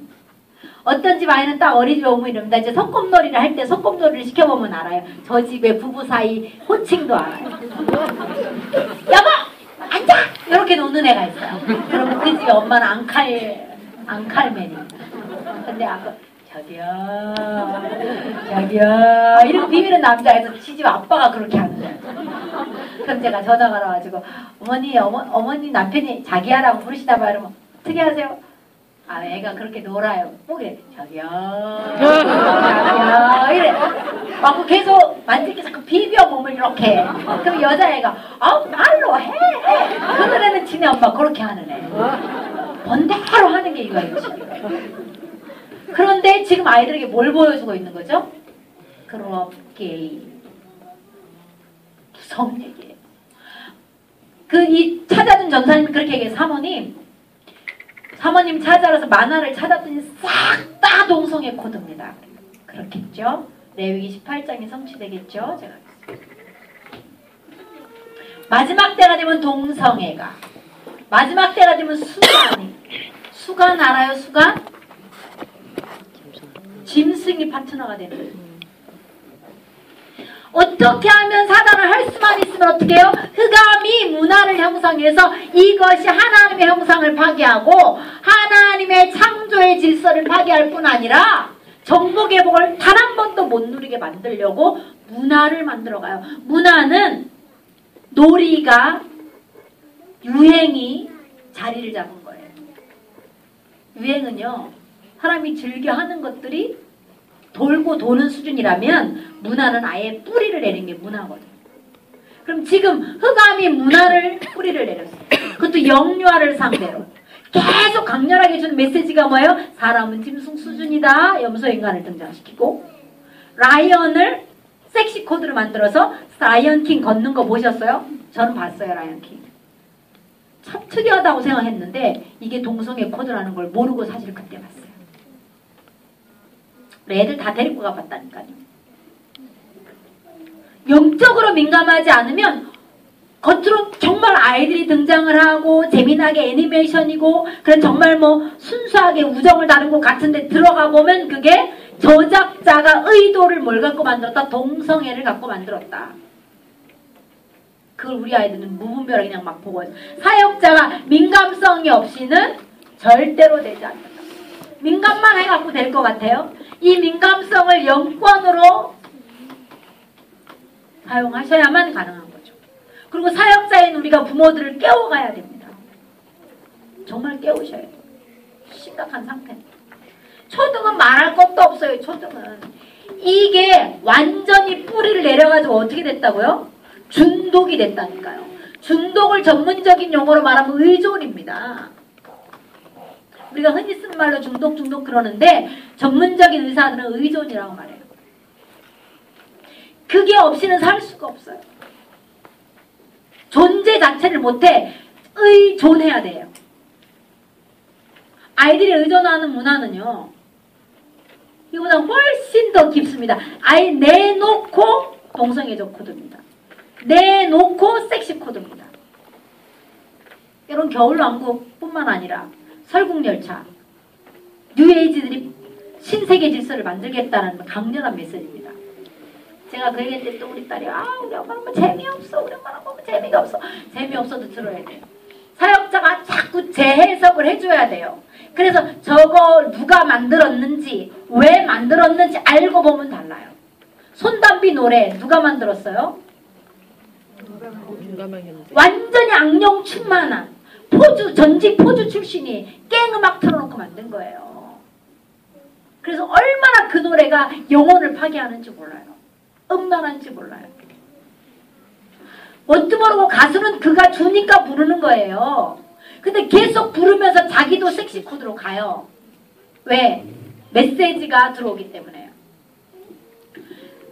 어떤 집 아이는 딱 어린이집에 오면 이럽니다. 이제 소꿉놀이를 할 때 소꿉놀이를 시켜보면 알아요. 저 집의 부부 사이 호칭도 알아요. 여보! 앉아! 이렇게 노는 애가 있어요. 그러면 그 집에 엄마는 앙칼맨입니다. 근데 아까 저기요 이렇게 비비는 남자에서 지집 아빠가 그렇게 하는 거예요. 그럼 제가 전화가 와가지고 어머니 남편이 자기야라고 부르시나 봐요. 이러면 어떻게 하세요? 아, 애가 그렇게 놀아요. 뭐 그래? 저기요 이래. 막 계속 만지기 자꾸 비벼 몸을 이렇게. 그럼 여자애가 말로 해. 그 노래는 지네 엄마 그렇게 하는 애. 번대로 하는 게 이거예요. 그런데 지금 아이들에게 뭘 보여주고 있는 거죠? 그렇게 무서운 얘기예요. 이 찾아준 전사님이 그렇게 얘기해요. 사모님 찾아서 만화를 찾았더니 싹 다 동성애 코드입니다. 그렇겠죠? 레위기 18장이 성취되겠죠? 제가 마지막 때가 되면 동성애가, 마지막 때가 되면 수간 알아요? 수간? 짐승이 파트너가 되는 거예요. 어떻게 하면 사단을 할 수만 있으면 어떻게 해요? 흑암이 문화를 형성해서 이것이 하나님의 형상을 파괴하고 하나님의 창조의 질서를 파괴할 뿐 아니라 정복의복을 단 한 번도 못 누리게 만들려고 문화를 만들어가요. 문화는 놀이가, 유행이 자리를 잡은 거예요. 유행은요, 사람이 즐겨 하는 것들이 돌고 도는 수준이라면 문화는 아예 뿌리를 내린 게 문화거든요. 그럼 지금 흑암이 문화를 뿌리를 내렸어요. 그것도 영유아를 상대로. 계속 강렬하게 주는 메시지가 뭐예요? 사람은 짐승 수준이다. 염소 인간을 등장시키고 라이언을 섹시 코드로 만들어서 라이언킹 걷는 거 보셨어요? 저는 봤어요. 라이언킹. 참 특이하다고 생각했는데 이게 동성애 코드라는 걸 모르고 사실 그때 봤어요. 애들 다 데리고 가봤다니까요. 영적으로 민감하지 않으면 겉으로 정말 아이들이 등장을 하고 재미나게 애니메이션이고 그런 정말 뭐 순수하게 우정을 다룬 것 같은데 들어가 보면 그게 저작자가 의도를 뭘 갖고 만들었다? 동성애를 갖고 만들었다. 그걸 우리 아이들은 무분별하게 그냥 막 보고 있어요. 사역자가 민감성이 없이는 절대로 되지 않는다. 민감만 해갖고 될 것 같아요. 이 민감성을 영권으로 사용하셔야만 가능한 거죠. 그리고 사역자인 우리가 부모들을 깨워가야 됩니다. 정말 깨우셔야 돼요. 심각한 상태입니다. 초등은 말할 것도 없어요. 초등은 이게 완전히 뿌리를 내려가지고 어떻게 됐다고요? 중독이 됐다니까요. 중독을 전문적인 용어로 말하면 의존입니다. 우리가 흔히 쓰는 말로 중독 그러는데 전문적인 의사들은 의존이라고 말해요. 그게 없이는 살 수가 없어요. 존재 자체를 못해. 의존해야 돼요. 아이들이 의존하는 문화는요. 이거보다 훨씬 더 깊습니다. 아이 내놓고 동성애적 코드입니다. 내놓고 섹시 코드입니다. 이런 겨울왕국뿐만 아니라 설국열차, 뉴에이지들이 신세계 질서를 만들겠다는 강렬한 메시지입니다. 제가 그 얘기할 때 또 우리 딸이 우리 엄마는 뭐 재미없어. 우리 엄마는 뭐 재미가 없어. 재미없어도 들어야 돼요. 사역자가 자꾸 재해석을 해줘야 돼요. 그래서 저거 누가 만들었는지 왜 만들었는지 알고 보면 달라요. 손담비 노래 누가 만들었어요? 완전히 악령 충만한 전직 포주 출신이 깽음악 틀어놓고 만든 거예요. 그래서 얼마나 그 노래가 영혼을 파괴하는지 몰라요. 음란한지 몰라요. 뭣도 모르고 가수는 그가 주니까 부르는 거예요. 근데 계속 부르면서 자기도 섹시 코드로 가요. 왜? 메시지가 들어오기 때문에요.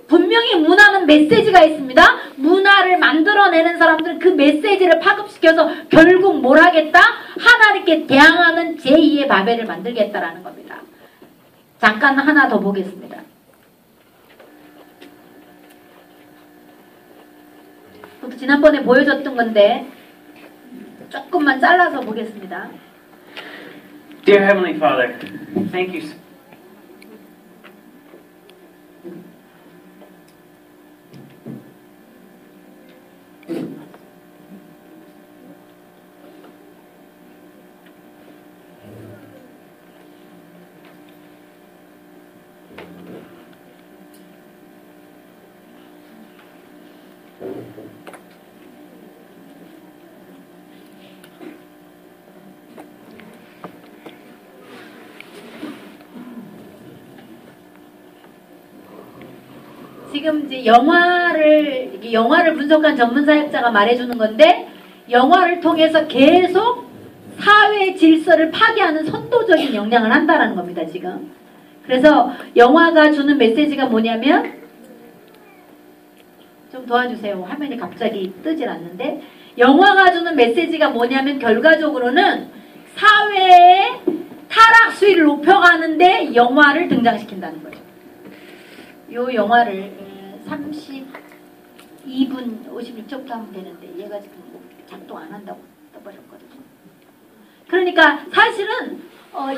분명히 문화는 메시지가 있습니다. 문화를 만들어내는 사람들은 그 메시지를 파급시켜서 결국 뭘 하겠다? 하나님께 대항하는 제2의 바벨을 만들겠다라는 겁니다. 잠깐 하나 더 보겠습니다. 지난번에 보여줬던 건데 조금만 잘라서 보겠습니다. Dear Heavenly Father, thank you. 지금 이제 영화를 분석한 전문 사역자가 말해주는 건데 영화를 통해서 계속 사회 질서를 파괴하는 선도적인 영향을 한다라는 겁니다. 지금. 그래서 영화가 주는 메시지가 뭐냐면 좀 도와주세요. 화면이 갑자기 뜨질 않는데 영화가 주는 메시지가 뭐냐면 결과적으로는 사회의 타락 수위를 높여가는데 영화를 등장시킨다는 거죠. 이 영화를 32분 56초부터 하면 되는데 얘가 지금 작동 안 한다고 떠버렸거든요. 그러니까 사실은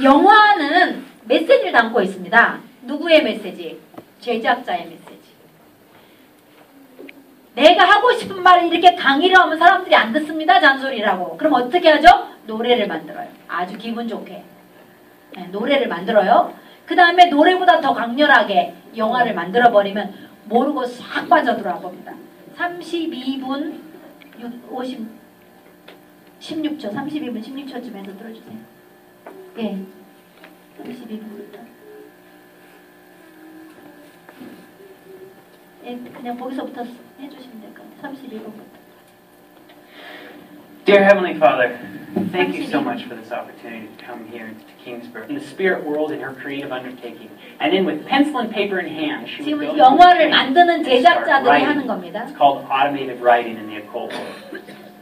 영화는 메시지를 담고 있습니다. 누구의 메시지? 제작자의 메시지. 내가 하고 싶은 말을 이렇게 강의를 하면 사람들이 안 듣습니다. 잔소리라고. 그럼 어떻게 하죠? 노래를 만들어요. 아주 기분 좋게. 네, 노래를 만들어요. 그 다음에 노래보다 더 강렬하게 영화를 만들어버리면 모르고 싹 빠져들어와 봅니다. 32분 16초, 32분 16초쯤에서 들어주세요. 예, 32분부터. 예, 그냥 거기서부터 해주시면 될 것 같아요. 32분부터. Dear Heavenly Father, thank you so much for this opportunity to come here to Kingsburg, in the spirit world in her creative undertaking. And then with pencil and paper in hand, she would go 지금 영화를 만드는 제작자들이 하는 겁니다. It's called automated writing in the occult world.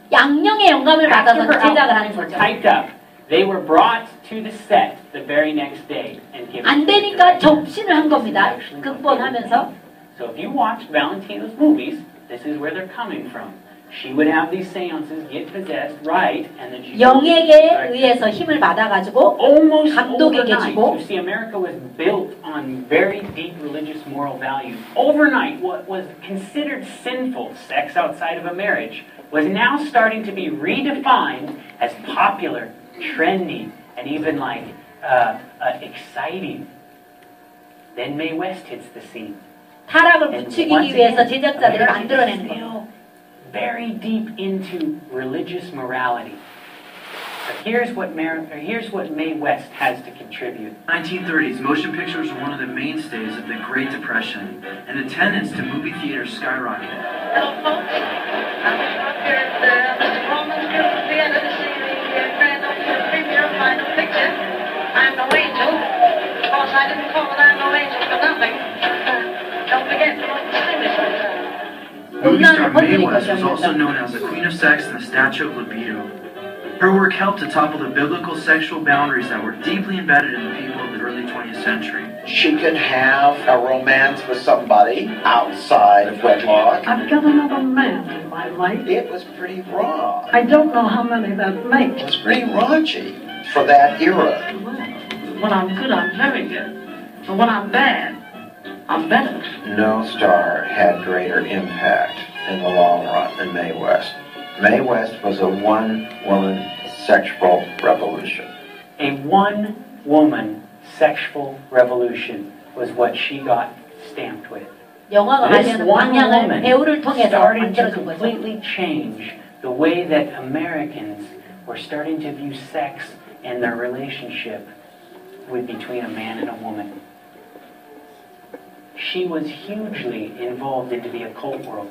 양령의 영감을 받아서 제작을 하는 were 거죠. typed up. They were brought to the set the very next day and given. 안 되니까 접신을 한 겁니다. 극본하면서. So if you watch Valentino's movies, this is where they're coming from. She would have these seances, get possessed, right, and then she. 영에게 의해서 힘을 받아가지고 감독에게 주고. You see, America was built on very deep religious moral values. Overnight, what was considered sinful, sex outside of a marriage, was now starting to be redefined as popular, trendy, and even like exciting. Then Mae West hits the scene. 타락을 부추기기 위해서 제작자들을 만들어내는 거예요. Very deep into religious morality. But here's what Mae West has to contribute. 1930s, motion pictures were one of the mainstays of the Great Depression, and attendance to movie theaters skyrocketed. Hello, folks. I'm here at Mr. Coleman's Beautiful Theater to see the grand opening premiere of my new picture, I'm No Angel. Of course, I didn't call it I'm No Angel for nothing. Don't forget to look the same. Movie star Mae West was also known as the Queen of Sex and the Statue of Libido. Her work helped to topple the biblical sexual boundaries that were deeply embedded in the people of the early 20th century. She can have a romance with somebody outside of wedlock. I've got another man in my life. It was pretty raw. I don't know how many that makes. It was pretty raunchy for that era. When I'm good, I'm very good. But when I'm bad, I'm better. No star had greater impact in the long run than Mae West. Mae West was a one-woman sexual revolution. A one-woman sexual revolution was what she got stamped with. 영화가 This 가지는 one 방향을 woman 배우를 통해서 started to 만들어준 거죠. completely change the way that Americans were starting to view sex and their relationship between a man and a woman. She was hugely involved into the occult world.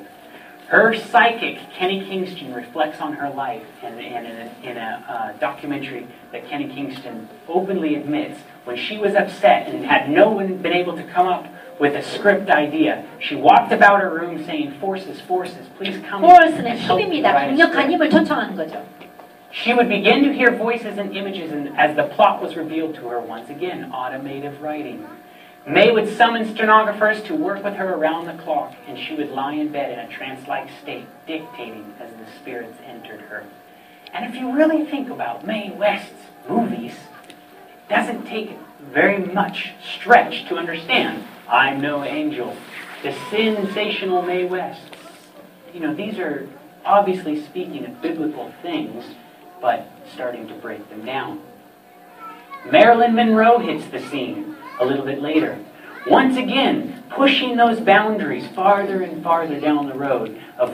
Her psychic, Kenny Kingston, reflects on her life in a documentary that Kenny Kingston openly admits when she was upset and had no one been able to come up with a script idea, she walked about her room saying, "Forces, forces, please come." 포스는 힘입니다. 강력한 힘을 초청하는 거죠. She would begin to hear voices and images as the plot was revealed to her. Once again, automative writing. Mae would summon stenographers to work with her around the clock, and she would lie in bed in a trance-like state, dictating as the spirits entered her. And if you really think about Mae West's movies, it doesn't take very much stretch to understand I'm No Angel, the sensational Mae West. You know, these are obviously speaking of biblical things, but starting to break them down. Marilyn Monroe hits the scene a little bit later. Once again, pushing those boundaries farther and farther down the road of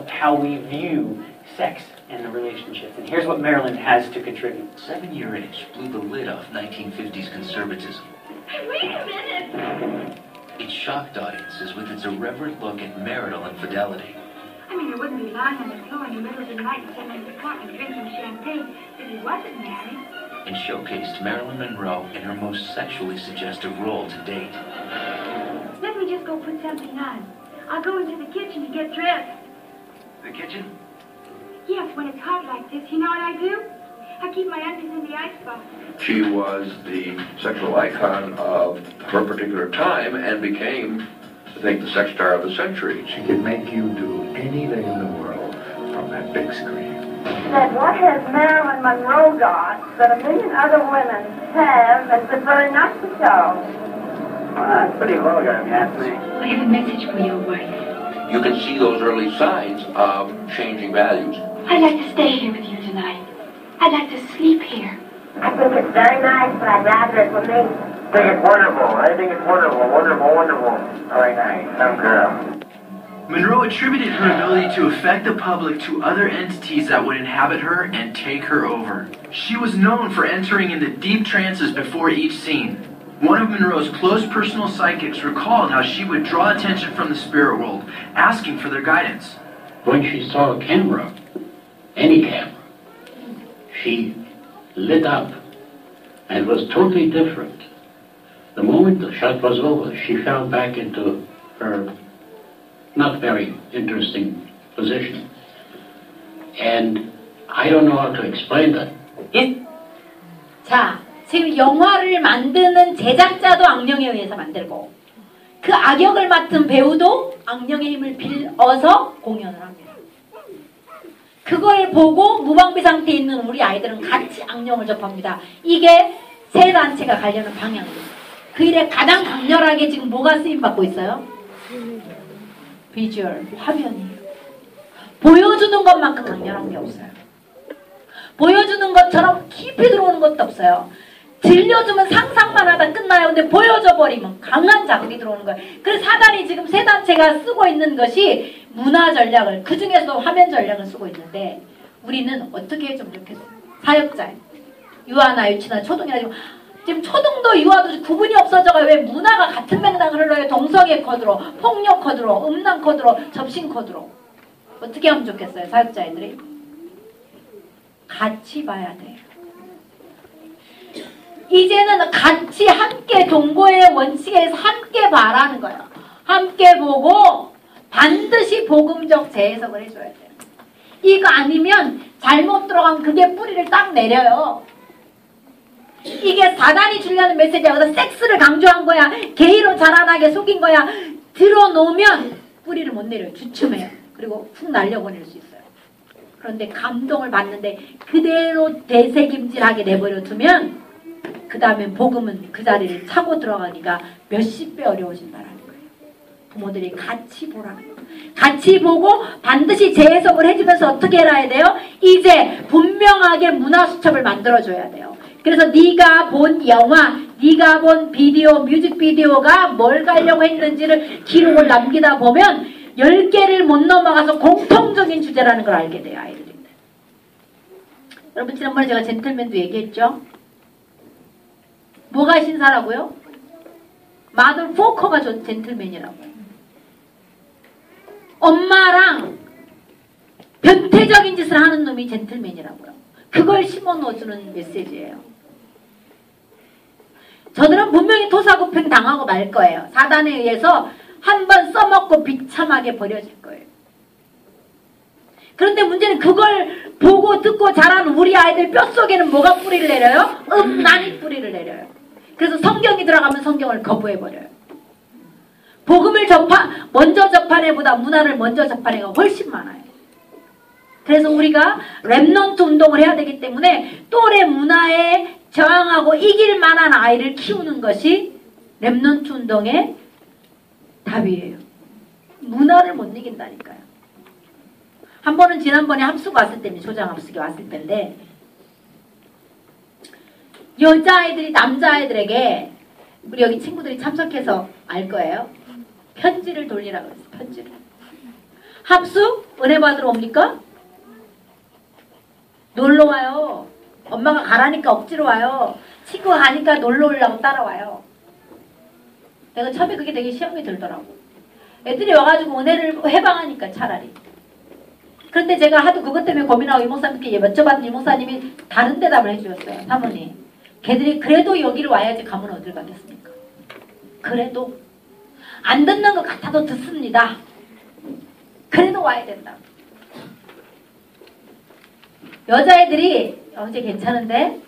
how we view sex and the relationships. And here's what Marilyn has to contribute. 7-Year Itch blew the lid off 1950s conservatism. Wait a minute! It shocked audiences with its irreverent look at marital infidelity. I mean, he wouldn't be lying on the floor in the middle of the night sitting in his apartment drinking champagne if he wasn't married. And showcased Marilyn Monroe in her most sexually suggestive role to date. Let me just go put something on. I'll go into the kitchen to get dressed. The kitchen? Yes, when it's hot like this, you know what I do? I keep my undies in the icebox. She was the sexual icon of her particular time and became, I think, the sex star of the century. She could make you do anything in the world from that big screen. That what has Marilyn Monroe got that a million other women have and prefer not to show? That's pretty vulgar, Anthony. I have a message for your wife. You can see those early signs of changing values. I'd like to stay here with you tonight. I'd like to sleep here. I think it's very nice, but I'd rather it were me. I think it's wonderful. I think it's wonderful, wonderful, wonderful. Very nice. Some girl. Monroe attributed her ability to affect the public to other entities that would inhabit her and take her over. She was known for entering into deep trances before each scene. One of Monroe's close personal psychics recalled how she would draw attention from the spirit world, asking for their guidance. When she saw a camera, any camera, she lit up and was totally different. The moment the shot was over, she fell back into her not very interesting position. And I don't know how to explain that. 자, 지금 영화를 만드는 제작자도 악령에 의해서 만들고 그 악역을 맡은 배우도 악령의 힘을 빌어서 공연을 합니다. 그걸 보고 무방비 상태에 있는 우리 아이들은 같이 악령을 접합니다. 이게 세 단체가 가려는 방향입니다. 그 일에 가장 강렬하게 지금 뭐가 쓰임받고 있어요? 비주얼, 화면이. 보여주는 것만큼 강렬한 게 없어요. 보여주는 것처럼 깊이 들어오는 것도 없어요. 들려주면 상상만 하다 끝나요. 근데 보여줘 버리면 강한 자극이 들어오는 거예요. 그래서 사단이 지금 세 단체가 쓰고 있는 것이 문화 전략을, 그 중에서도 화면 전략을 쓰고 있는데 우리는 어떻게 좀 이렇게 사역자예요. 유아나 유치나 초등이나 지금 초등도 유아도 구분이 없어져가지고 왜 문화가 같은 맥락을 흘러요. 동성애 코드로, 폭력 코드로, 음란 코드로, 접신 코드로. 어떻게 하면 좋겠어요, 사역자애들이? 같이 봐야 돼요. 이제는 같이 함께 동거의 원칙에서 함께 봐라는 거예요. 함께 보고 반드시 복음적 재해석을 해줘야 돼요. 이거 아니면 잘못 들어가면 그게 뿌리를 딱 내려요. 이게 사단이 주려는 메시지야. 그래서 섹스를 강조한 거야. 게이로 자라나게 속인 거야. 들어놓으면 뿌리를 못 내려요. 주춤해요. 그리고 훅 날려보낼 수 있어요. 그런데 감동을 받는데 그대로 대세김질하게 내버려 두면 그 다음에 복음은 그 자리를 차고 들어가니까 몇십 배 어려워진다라는 거예요. 부모들이 같이 보라는 거예요. 같이 보고 반드시 재해석을 해주면서 어떻게 해야 돼요? 이제 분명하게 문화수첩을 만들어줘야 돼요. 그래서 네가 본 영화, 네가 본 비디오, 뮤직비디오가 뭘 가려고 했는지를 기록을 남기다 보면 10개를 못 넘어가서 공통적인 주제라는 걸 알게 돼요. 아이들이. 여러분 지난번에 제가 젠틀맨도 얘기했죠. 뭐가 신사라고요? 마들 포커가 젠틀맨이라고요. 엄마랑 변태적인 짓을 하는 놈이 젠틀맨이라고요. 그걸 심어넣어주는 메시지예요. 저들은 분명히 토사구팽 당하고 말 거예요. 사단에 의해서 한번 써먹고 비참하게 버려질 거예요. 그런데 문제는 그걸 보고 듣고 자라는 우리 아이들 뼛속에는 뭐가 뿌리를 내려요? 음란이 뿌리를 내려요. 그래서 성경이 들어가면 성경을 거부해버려요. 복음을 먼저 접한 애보다 문화를 먼저 접한 애가 훨씬 많아요. 그래서 우리가 랩넌트 운동을 해야 되기 때문에 또래 문화에 저항하고 이길 만한 아이를 키우는 것이 랩넌트 운동의 답이에요. 문화를 못 이긴다니까요. 한 번은 지난번에 합숙 왔을 때입니다. 조장 합숙이 왔을 텐데 여자아이들이 남자아이들에게 우리 여기 친구들이 참석해서 알 거예요. 편지를 돌리라고 했어요. 편지를. 합숙? 은혜 받으러 옵니까? 놀러 와요. 엄마가 가라니까 억지로 와요. 친구가 가니까 놀러 오려고 따라와요. 내가 처음에 그게 되게 시험이 들더라고. 애들이 와가지고 은혜를 해방하니까 차라리. 그런데 제가 하도 그것 때문에 고민하고 이목사님께 여쭤봤더니 이목사님이 다른 대답을 해주셨어요. 사모님. 걔들이 그래도 여기를 와야지 가면 어딜 가겠습니까? 그래도 안 듣는 것 같아도 듣습니다. 그래도 와야 된다. 여자애들이 어제 괜찮은데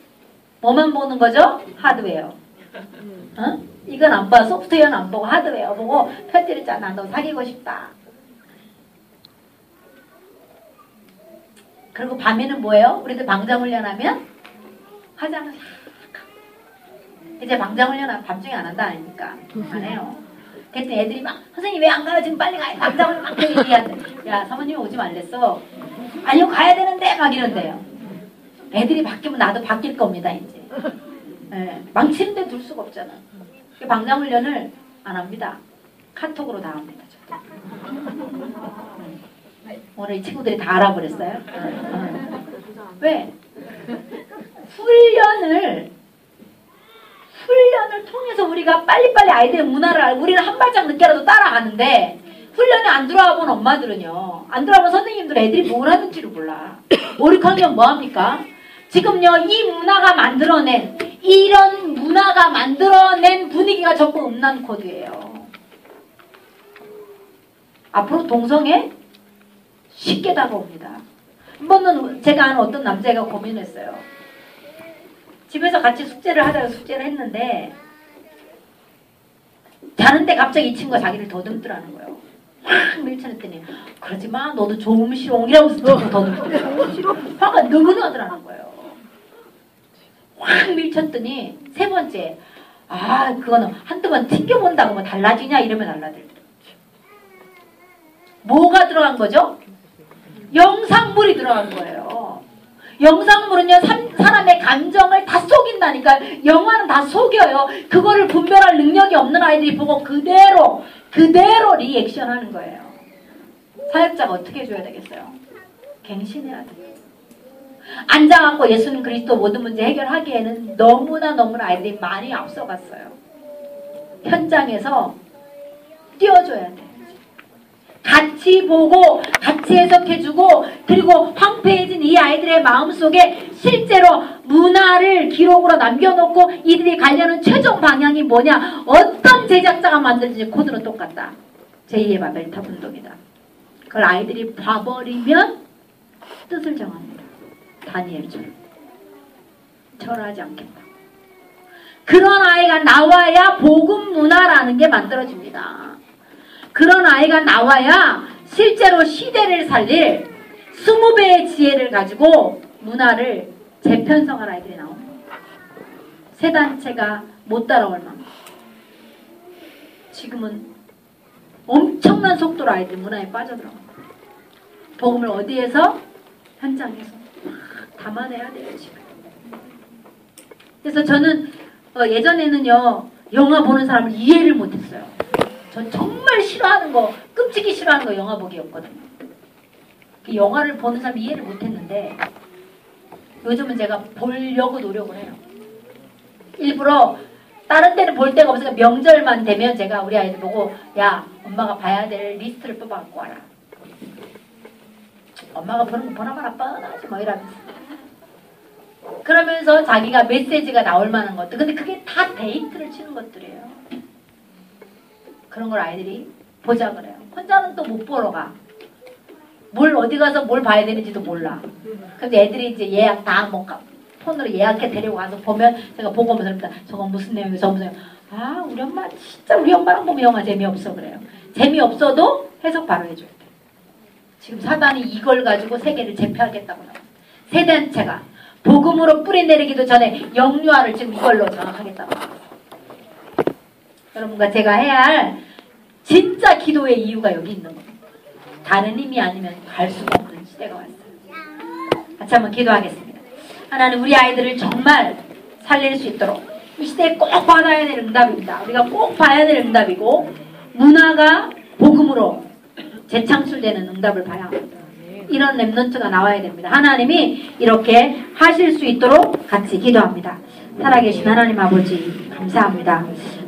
뭐만 보는 거죠? 하드웨어. 어? 이건 안 봐. 소프트웨어는 안 보고 하드웨어 보고 편지를 짠. 너 사귀고 싶다. 그리고 밤에는 뭐예요? 우리들 방장훈련하면 화장을 싹 하고. 이제 방장훈련하면 밤중에 안 한다 아닙니까? 안 해요. 그랬더니 애들이 막 선생님 왜 안 가요? 지금 빨리 가요. 방장훈련 막 얘기하는데 야 사모님이 오지 말랬어. 아니요 가야 되는데 막 이런대요. 애들이 바뀌면 나도 바뀔 겁니다 이제. 네, 망치는데 둘 수가 없잖아. 방장훈련을 안 합니다. 카톡으로 다 합니다. 오늘 이 친구들이 다 알아버렸어요. 왜? 훈련을 통해서 우리가 빨리빨리 아이들의 문화를 알고 우리는 한 발짝 늦게라도 따라가는데 훈련이 안 들어와 본 엄마들은요. 안 들어와 본 선생님들 애들이 뭘 하는지를 몰라. 5, 6학년 뭐합니까? 지금요 이 문화가 만들어낸 이런 문화가 만들어낸 분위기가 전부 음란 코드예요. 앞으로 동성애 쉽게 다가옵니다. 한 번은 제가 아는 어떤 남자애가 고민했어요. 집에서 같이 숙제를 하다가 숙제를 했는데 자는데 갑자기 이 친구가 자기를 더듬더라는 거예요. 확 밀쳐냈더니 그러지 마 너도 조음시롱 이러면서 자꾸 더듬더라고요. 화가 느그러더라는 거예요. 확 밀쳤더니 세 번째 그거는 한두 번 튕겨본다고 뭐 달라지냐 이러면 달라들더라고요. 뭐가 들어간 거죠? 영상물이 들어간 거예요. 영상물은요 사람의 감정을 다 속인다니까. 영화는 다 속여요. 그거를 분별할 능력이 없는 아이들이 보고 그대로 리액션하는 거예요. 사역자가 어떻게 해줘야 되겠어요? 갱신해야 돼요. 앉아갖고 예수님 그리스도 모든 문제 해결하기에는 너무나 아이들이 많이 앞서갔어요. 현장에서 띄워줘야 돼. 같이 보고 같이 해석해주고 그리고 황폐해진 이 아이들의 마음속에 실제로 문화를 기록으로 남겨놓고 이들이 가려는 최종 방향이 뭐냐, 어떤 제작자가 만들지 코드는 똑같다. 제2의 바벨탑 운동이다. 그걸 아이들이 봐버리면 뜻을 정합니다. 다니엘처럼 절하지 않겠다. 그런 아이가 나와야 복음 문화라는 게 만들어집니다. 그런 아이가 나와야 실제로 시대를 살릴 20배의 지혜를 가지고 문화를 재편성할 아이들이 나옵니다. 세 단체가 못 따라올 만큼 지금은 엄청난 속도로 아이들 문화에 빠져들어갑니다. 복음을 어디에서? 현장에서 담아내야 돼요 지금. 그래서 저는 예전에는요 영화 보는 사람을 이해를 못했어요. 전 정말 싫어하는 거, 끔찍이 싫어하는 거 영화 보기였거든요. 그 영화를 보는 사람 이해를 못했는데 요즘은 제가 보려고 노력을 해요. 일부러 다른 데는 볼 데가 없으니까 명절만 되면 제가 우리 아이들 보고 야 엄마가 봐야 될 리스트를 뽑아갖고 와라. 엄마가 보는 거 보나 마나 뻔하지 뭐 이러면서. 그러면서 자기가 메시지가 나올 만한 것들. 근데 그게 다 데이트를 치는 것들이에요. 그런 걸 아이들이 보자 그래요. 혼자는 또 못 보러 가. 뭘 어디 가서 뭘 봐야 되는지도 몰라. 근데 애들이 이제 예약 다 뭐 폰으로 예약해 데리고 가서 보면 제가 보고 오면서 그럽니다. 저건 무슨 내용이에요? 저건 무슨 내용. 아 우리 엄마 진짜 우리 엄마랑 보면 영화 재미없어 그래요. 재미없어도 해석 바로 해줘야 돼. 지금 사단이 이걸 가지고 세계를 제패하겠다고 나와요. 세 단체가 복음으로 뿌리내리기도 전에 영유아를 지금 이걸로 장악하겠다고 나와요. 여러분과 제가 해야 할 진짜 기도의 이유가 여기 있는 겁니다. 다른 힘이 아니면 갈 수가 없는 시대가 왔어요. 같이 한번 기도하겠습니다. 하나님 우리 아이들을 정말 살릴 수 있도록 이 시대에 꼭 받아야 될 응답입니다. 우리가 꼭 봐야 될 응답이고 문화가 복음으로 재창출되는 응답을 봐야 합니다. 이런 랩런트가 나와야 됩니다. 하나님이 이렇게 하실 수 있도록 같이 기도합니다. 살아계신 하나님 아버지 감사합니다.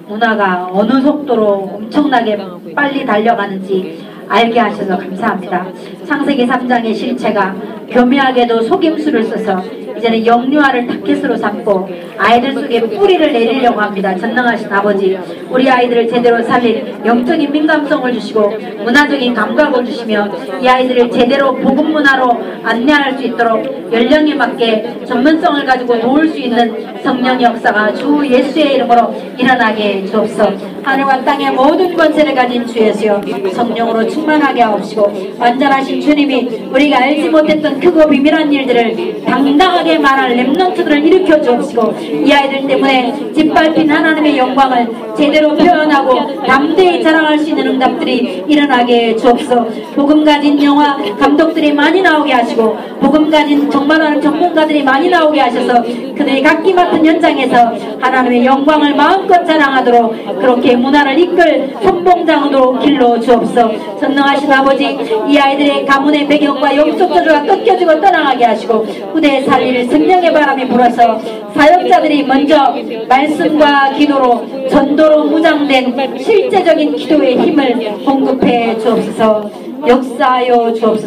문화가 어느 속도로 엄청나게 빨리 달려가는지 알게 하셔서 감사합니다. 창세기 3장의 실체가 교묘하게도 속임수를 써서 이제는 영유아를 타켓으로 삼고 아이들 속에 뿌리를 내리려고 합니다. 전능하신 아버지 우리 아이들을 제대로 살릴 영적인 민감성을 주시고 문화적인 감각을 주시며 이 아이들을 제대로 복음 문화로 안내할 수 있도록 연령에 맞게 전문성을 가지고 도울 수 있는 성령의 역사가 주 예수의 이름으로 일어나게 주옵소서. 하늘과 땅의 모든 권세를 가진 주 예수여 성령으로 충만하게 하옵시고 완전하신 주님이 우리가 알지 못했던 크고 비밀한 일들을 당당하게 말할 렘넌트들을 일으켜 주옵시고 이 아이들 때문에 짓밟힌 하나님의 영광을 제대로 표현하고 담대히 자랑할 수 있는 응답들이 일어나게 주옵소서. 복음 가진 영화 감독들이 많이 나오게 하시고 복음 가진 정말하는 전문가들이 많이 나오게 하셔서 그들이 각기 맡은 현장에서 하나님의 영광을 마음껏 자랑하도록 그렇게 문화를 이끌 선봉장으로 길러 주옵소서. 전능하신 아버지 이 아이들의 가문의 배경과 영적 저주가 꺾여지고 떠나가게 하시고 후대에 살릴 성령의 바람이 불어서 사역자들이 먼저 말씀과 기도로 전도로 무장된 실제적인 기도의 힘을 공급해 주옵소서. 역사하여 주옵소서.